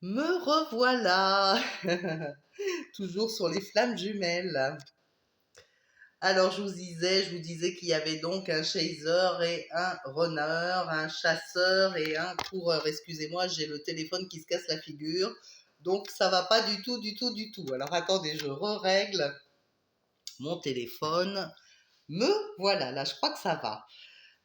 Me revoilà, toujours sur les flammes jumelles. Alors je vous disais qu'il y avait donc un chaser et un runner, un chasseur et un coureur. Excusez-moi, j'ai le téléphone qui se casse la figure, donc ça va pas du tout, du tout, du tout. Alors attendez, je règle mon téléphone. Me voilà, là je crois que ça va.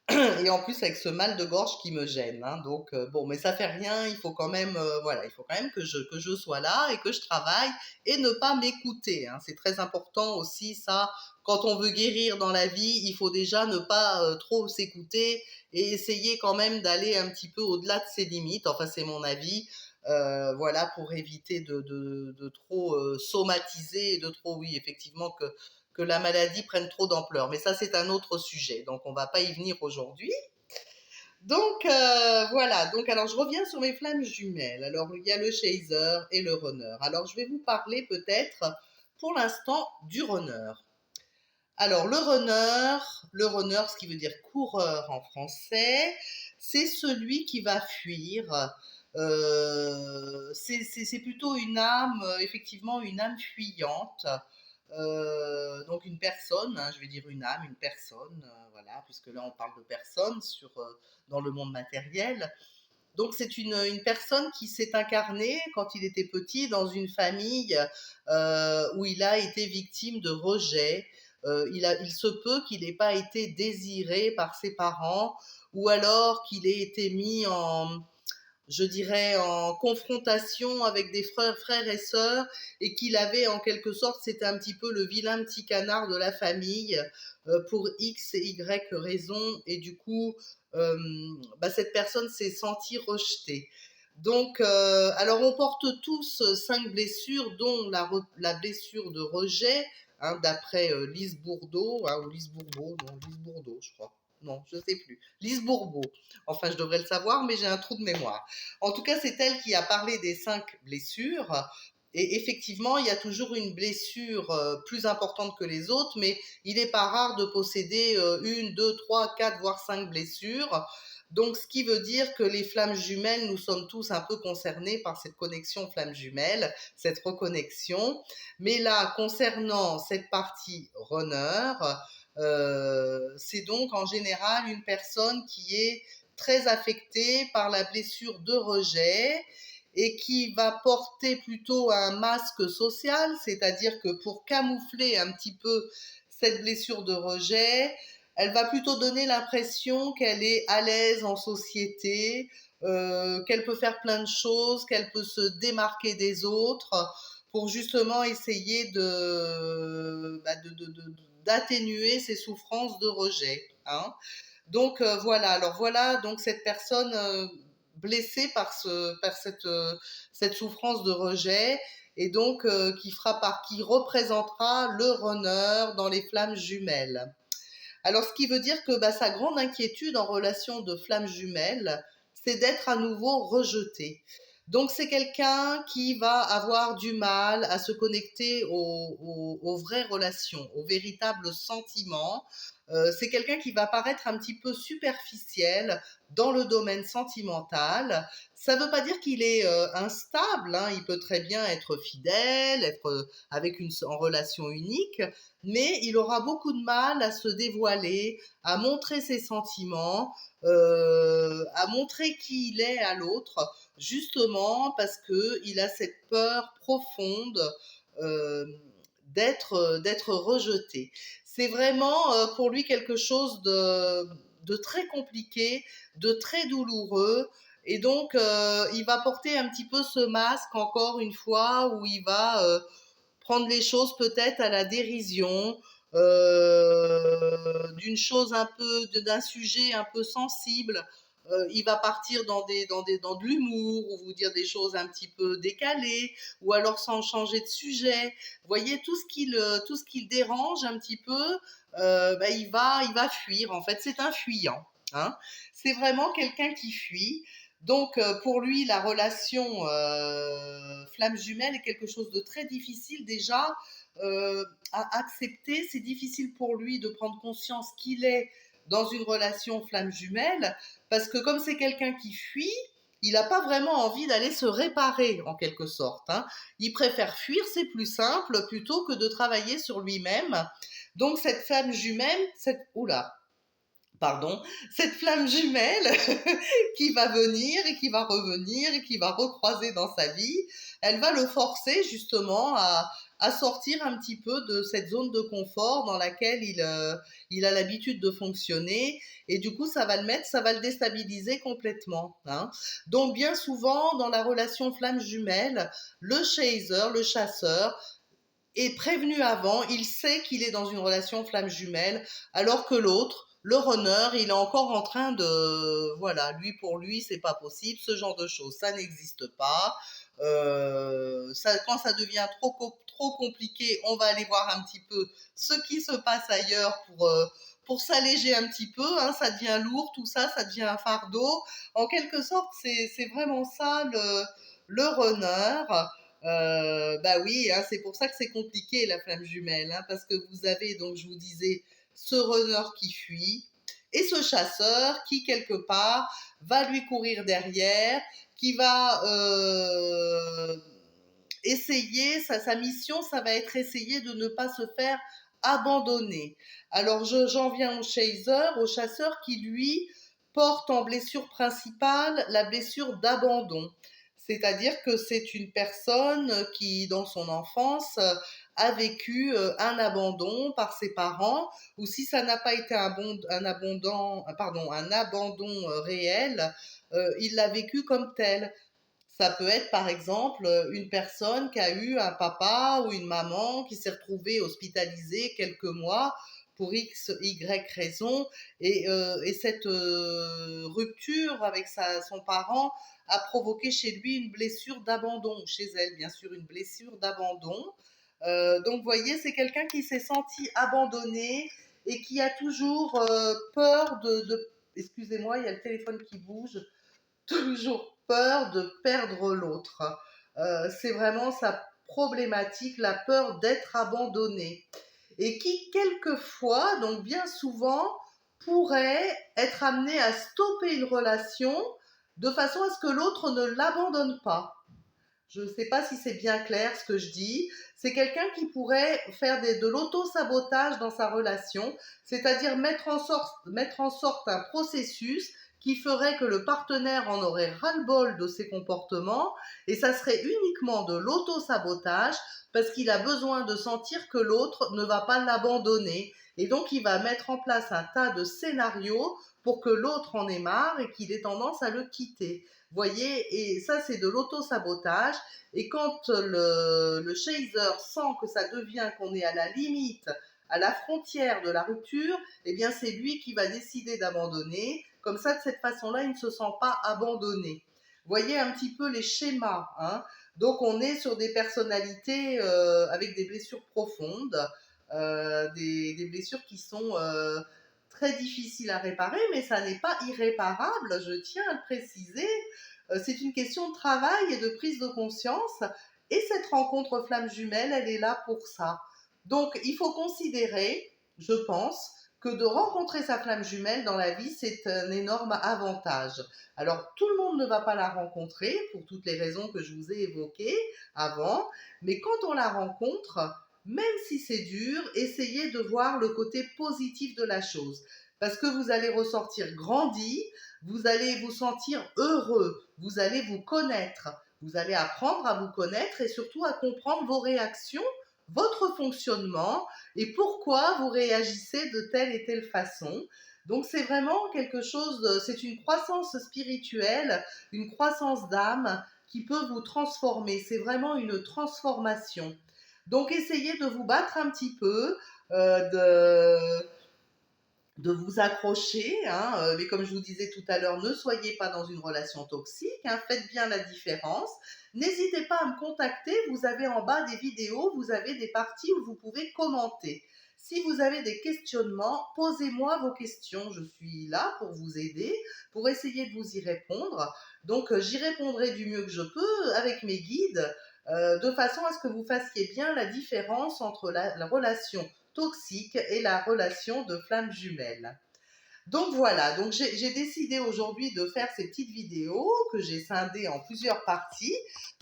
Et en plus avec ce mal de gorge qui me gêne, hein, donc bon, mais ça fait rien, il faut quand même, voilà, il faut quand même que je sois là et que je travaille et ne pas m'écouter, hein. C'est très important aussi ça, quand on veut guérir dans la vie, il faut déjà ne pas trop s'écouter et essayer quand même d'aller un petit peu au-delà de ses limites, enfin c'est mon avis, voilà, pour éviter de trop somatiser et de trop, oui, effectivement, que la maladie prenne trop d'ampleur. Mais ça, c'est un autre sujet, donc on va pas y venir aujourd'hui. Donc voilà, donc alors je reviens sur mes flammes jumelles. Alors il y a le chaser et le runner. Alors je vais vous parler peut-être pour l'instant du runner. Alors le runner, ce qui veut dire coureur en français, c'est celui qui va fuir. C'est plutôt une âme, effectivement une âme fuyante. Donc une personne, hein, je vais dire une âme, une personne, voilà, puisque là on parle de personne dans le monde matériel. Donc c'est une personne qui s'est incarnée quand il était petit dans une famille où il a été victime de rejet. Il se peut qu'il n'ait pas été désiré par ses parents ou alors qu'il ait été mis en, je dirais, en confrontation avec des frères et sœurs, et qu'il avait en quelque sorte, c'était un petit peu le vilain petit canard de la famille, pour X et Y raisons, et du coup, cette personne s'est sentie rejetée. Donc, alors on porte tous 5 blessures, dont la blessure de rejet, hein, d'après Lise Bourdeau, hein, ou Lise Bourbeau, non, Lise Bourdeau, je crois. Non, je sais plus. Lise Bourbeau. Enfin, je devrais le savoir, mais j'ai un trou de mémoire. En tout cas, c'est elle qui a parlé des 5 blessures. Et effectivement, il y a toujours une blessure plus importante que les autres, mais il n'est pas rare de posséder une, deux, trois, quatre, voire 5 blessures. Donc, ce qui veut dire que les flammes jumelles, nous sommes tous un peu concernés par cette connexion flamme jumelle, cette reconnexion. Mais là, concernant cette partie runner, c'est donc en général une personne qui est très affectée par la blessure de rejet et qui va porter plutôt un masque social, c'est-à-dire que pour camoufler un petit peu cette blessure de rejet, elle va plutôt donner l'impression qu'elle est à l'aise en société, qu'elle peut faire plein de choses, qu'elle peut se démarquer des autres pour justement essayer d'atténuer ses souffrances de rejet, hein. Donc voilà, alors voilà donc cette personne blessée par cette souffrance de rejet, et donc qui représentera le runner dans les flammes jumelles. Alors ce qui veut dire que sa grande inquiétude en relation de flammes jumelles, c'est d'être à nouveau rejeté. Donc c'est quelqu'un qui va avoir du mal à se connecter aux vraies relations, aux véritables sentiments. C'est quelqu'un qui va paraître un petit peu superficiel dans le domaine sentimental. Ça ne veut pas dire qu'il est instable, hein. Il peut très bien être fidèle, être en relation unique, mais il aura beaucoup de mal à se dévoiler, à montrer ses sentiments, à montrer qui il est à l'autre, justement parce qu'il a cette peur profonde euh, d'être rejeté. C'est vraiment pour lui quelque chose de très compliqué, de très douloureux. Et donc, il va porter un petit peu ce masque, encore une fois, où il va prendre les choses peut-être à la dérision, d'un sujet un peu sensible. Il va partir dans de l'humour, ou vous dire des choses un petit peu décalées, ou alors sans changer de sujet. Vous voyez, tout ce qui le dérange un petit peu, il va fuir. En fait, c'est un fuyant, hein. C'est vraiment quelqu'un qui fuit. Donc, pour lui, la relation flamme jumelle est quelque chose de très difficile déjà à accepter. C'est difficile pour lui de prendre conscience qu'il est dans une relation flamme jumelle, parce que comme c'est quelqu'un qui fuit, il n'a pas vraiment envie d'aller se réparer en quelque sorte, hein. Il préfère fuir, c'est plus simple, plutôt que de travailler sur lui-même. Donc cette flamme jumelle, oula, pardon, cette flamme jumelle qui va venir et qui va revenir et qui va recroiser dans sa vie, elle va le forcer justement à sortir un petit peu de cette zone de confort dans laquelle il a l'habitude de fonctionner, et du coup ça va le déstabiliser complètement, hein. Donc bien souvent dans la relation flamme jumelle, le chaser, le chasseur, est prévenu avant, il sait qu'il est dans une relation flamme jumelle, alors que l'autre, le runner, il est encore en train de, voilà, lui pour lui, c'est pas possible, ce genre de choses, ça n'existe pas. Quand ça devient trop compliqué, on va aller voir un petit peu ce qui se passe ailleurs pour s'alléger un petit peu, hein, ça devient lourd, tout ça, ça devient un fardeau. En quelque sorte, c'est vraiment ça le runner. Bah oui, hein, c'est pour ça que c'est compliqué la flamme jumelle, hein, parce que vous avez, donc je vous disais, ce runner qui fuit et ce chasseur qui quelque part va lui courir derrière, qui va essayer, sa mission, ça va être essayer de ne pas se faire abandonner. Alors j'en viens au chasseur qui lui porte en blessure principale la blessure d'abandon. C'est-à-dire que c'est une personne qui, dans son enfance, a vécu un abandon par ses parents, ou si ça n'a pas été un abandon réel, il l'a vécu comme tel. Ça peut être par exemple une personne qui a eu un papa ou une maman qui s'est retrouvée hospitalisée quelques mois pour X, Y raison, et cette rupture avec son parent a provoqué chez lui une blessure d'abandon, chez elle bien sûr une blessure d'abandon. Donc vous voyez, c'est quelqu'un qui s'est senti abandonné et qui a toujours peur excusez-moi, il y a le téléphone qui bouge, toujours peur de perdre l'autre. C'est vraiment sa problématique, la peur d'être abandonné. Et qui, quelquefois, donc bien souvent, pourrait être amené à stopper une relation de façon à ce que l'autre ne l'abandonne pas. Je ne sais pas si c'est bien clair ce que je dis. C'est quelqu'un qui pourrait faire de l'auto-sabotage dans sa relation, c'est-à-dire mettre en sorte un processus qui ferait que le partenaire en aurait ras-le-bol de ses comportements, et ça serait uniquement de l'auto-sabotage parce qu'il a besoin de sentir que l'autre ne va pas l'abandonner. Et donc il va mettre en place un tas de scénarios pour que l'autre en ait marre et qu'il ait tendance à le quitter. Voyez, et ça c'est de l'auto-sabotage. Et quand le chaser sent que ça devient, qu'on est à la limite, à la frontière de la rupture, eh bien c'est lui qui va décider d'abandonner. Comme ça, de cette façon-là, il ne se sent pas abandonné. Voyez un petit peu les schémas, hein. Donc on est sur des personnalités avec des blessures profondes, des blessures qui sont très difficiles à réparer, mais ça n'est pas irréparable, je tiens à le préciser. C'est une question de travail et de prise de conscience, et cette rencontre flamme jumelle, elle est là pour ça. Donc il faut considérer, je pense, que de rencontrer sa flamme jumelle dans la vie, c'est un énorme avantage. Alors tout le monde ne va pas la rencontrer pour toutes les raisons que je vous ai évoquées avant, mais quand on la rencontre, même si c'est dur, essayez de voir le côté positif de la chose, parce que vous allez ressortir grandi, vous allez vous sentir heureux, vous allez vous connaître, vous allez apprendre à vous connaître et surtout à comprendre vos réactions, votre fonctionnement et pourquoi vous réagissez de telle et telle façon. Donc c'est vraiment quelque chose, c'est une croissance spirituelle, une croissance d'âme qui peut vous transformer. C'est vraiment une transformation. Donc essayez de vous battre un petit peu, de vous accrocher, hein, mais comme je vous disais tout à l'heure, ne soyez pas dans une relation toxique, hein, faites bien la différence. N'hésitez pas à me contacter, vous avez en bas des vidéos, vous avez des parties où vous pouvez commenter. Si vous avez des questionnements, posez-moi vos questions, je suis là pour vous aider, pour essayer de vous y répondre. Donc j'y répondrai du mieux que je peux avec mes guides, de façon à ce que vous fassiez bien la différence entre la relation toxique et la relation de flamme jumelle. Donc voilà, donc j'ai décidé aujourd'hui de faire ces petites vidéos que j'ai scindées en plusieurs parties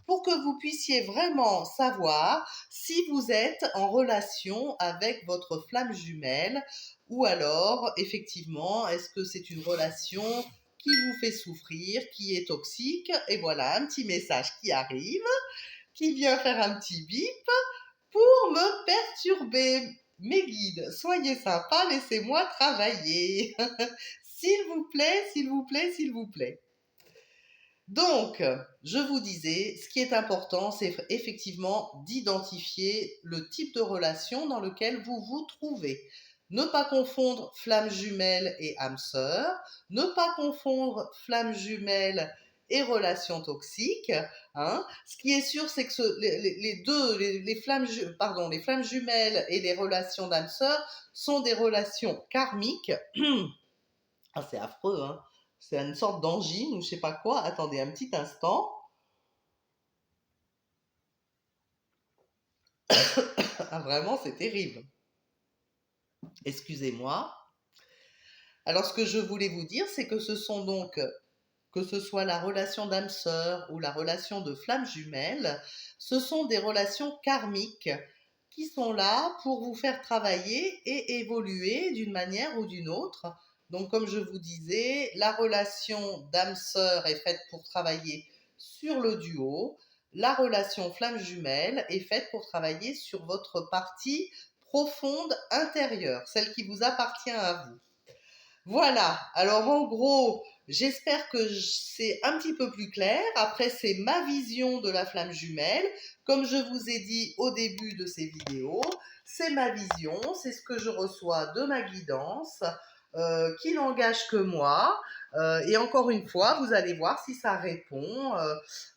pour que vous puissiez vraiment savoir si vous êtes en relation avec votre flamme jumelle ou alors effectivement est-ce que c'est une relation qui vous fait souffrir, qui est toxique. Et voilà un petit message qui arrive, qui vient faire un petit bip pour me perturber. Mes guides, soyez sympas, laissez-moi travailler. S'il vous plaît, s'il vous plaît, s'il vous plaît. Donc, je vous disais, ce qui est important, c'est effectivement d'identifier le type de relation dans lequel vous vous trouvez. Ne pas confondre flamme jumelle et âme sœur, ne pas confondre flamme jumelle et relation toxique. Hein. Ce qui est sûr, c'est que les flammes jumelles et les relations d'âme sœur sont des relations karmiques. Ah, c'est affreux, hein. C'est une sorte d'angine ou je sais pas quoi. Attendez un petit instant. Ah, vraiment, c'est terrible. Excusez-moi. Alors, ce que je voulais vous dire, c'est que ce sont donc, que ce soit la relation d'âme sœur ou la relation de flamme jumelle, ce sont des relations karmiques qui sont là pour vous faire travailler et évoluer d'une manière ou d'une autre. Donc, comme je vous disais, la relation d'âme sœur est faite pour travailler sur le duo. La relation flamme jumelle est faite pour travailler sur votre partie profonde intérieure, celle qui vous appartient à vous. Voilà, alors en gros, j'espère que c'est un petit peu plus clair. Après, c'est ma vision de la flamme jumelle. Comme je vous ai dit au début de ces vidéos, c'est ma vision, c'est ce que je reçois de ma guidance, qui n'engage que moi. Et encore une fois, vous allez voir si ça répond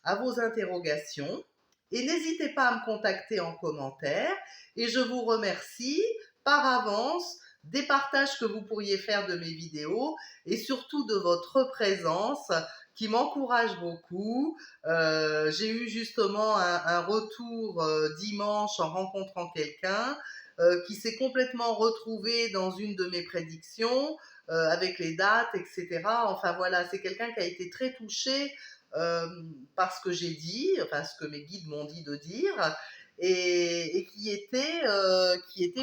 à vos interrogations. Et n'hésitez pas à me contacter en commentaire. Et je vous remercie par avance des partages que vous pourriez faire de mes vidéos et surtout de votre présence qui m'encourage beaucoup. J'ai eu justement un retour dimanche en rencontrant quelqu'un qui s'est complètement retrouvé dans une de mes prédictions avec les dates, etc. Enfin voilà, c'est quelqu'un qui a été très touché par ce que j'ai dit, enfin ce que mes guides m'ont dit de dire, et qui était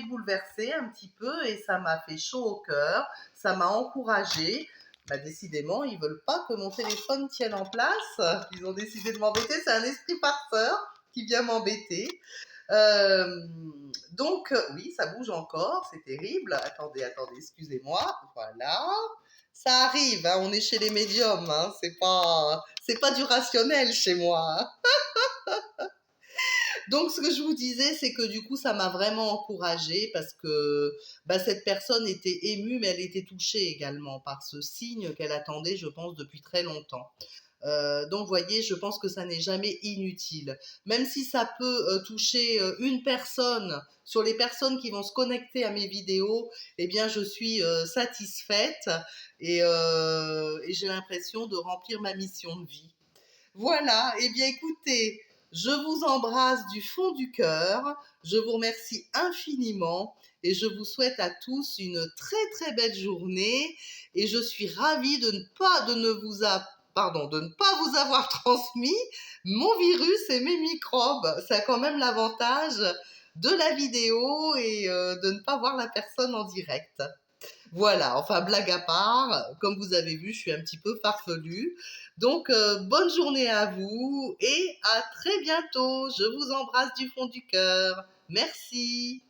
bouleversé un petit peu et ça m'a fait chaud au cœur, ça m'a encouragée. Bah, décidément, ils veulent pas que mon téléphone tienne en place. Ils ont décidé de m'embêter. C'est un esprit farceur qui vient m'embêter. Euh, donc, oui, ça bouge encore. C'est terrible. Attendez, attendez, excusez-moi. Voilà. Ça arrive, hein, on est chez les médiums. Hein, c'est pas du rationnel chez moi. Hein. Donc, ce que je vous disais, c'est que du coup, ça m'a vraiment encouragée parce que bah, cette personne était émue, mais elle était touchée également par ce signe qu'elle attendait, je pense, depuis très longtemps. Donc, vous voyez, je pense que ça n'est jamais inutile. Même si ça peut toucher une personne, sur les personnes qui vont se connecter à mes vidéos, eh bien, je suis satisfaite et j'ai l'impression de remplir ma mission de vie. Voilà, eh bien écoutez, je vous embrasse du fond du cœur, je vous remercie infiniment et je vous souhaite à tous une très très belle journée et je suis ravie de ne pas vous avoir transmis mon virus et mes microbes. Ça a quand même l'avantage de la vidéo et de ne pas voir la personne en direct. Voilà, enfin blague à part, comme vous avez vu, je suis un petit peu farfelue. Donc, bonne journée à vous et à très bientôt. Je vous embrasse du fond du cœur. Merci.